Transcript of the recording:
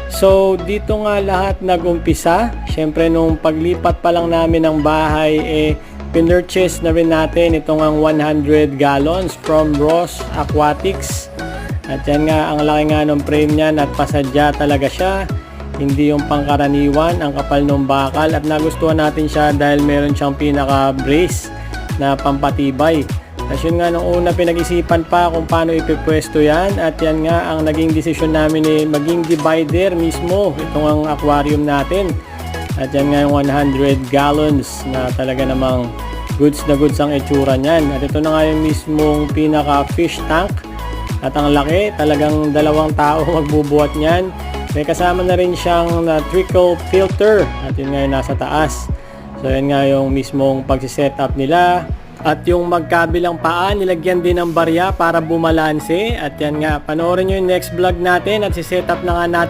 So dito nga lahat nag-umpisa. Syempre nung paglipat pa lang namin ng bahay, pinurchase na rin natin itong ang 100 gallons from Ross Aquatics. At yan nga, ang laki nga ng frame niyan at pasadya talaga siya. Hindi yung pangkaraniwan, ang kapal ng bakal. At nagustuhan natin siya dahil meron siyang pinaka-brace na pampatibay. At yun nga, nung una pinag-isipan pa kung paano ipipwesto yan. At yan nga, ang naging desisyon namin maging divider mismo itong ang aquarium natin. At yan nga yung 100 gallons na talaga namang goods na goods ang itsura niyan. At ito na nga yung mismong pinaka-fish tank. At ang laki, talagang 2 tao magbubuhat niyan. May kasama na rin siyang trickle filter. At yun nga yung nasa taas. So yan nga yung mismong pagsiset-up nila. At yung magkabilang paa, nilagyan din ng barya para bumalanse. At yan nga, panoorin nyo yung next vlog natin at siset up na nga natin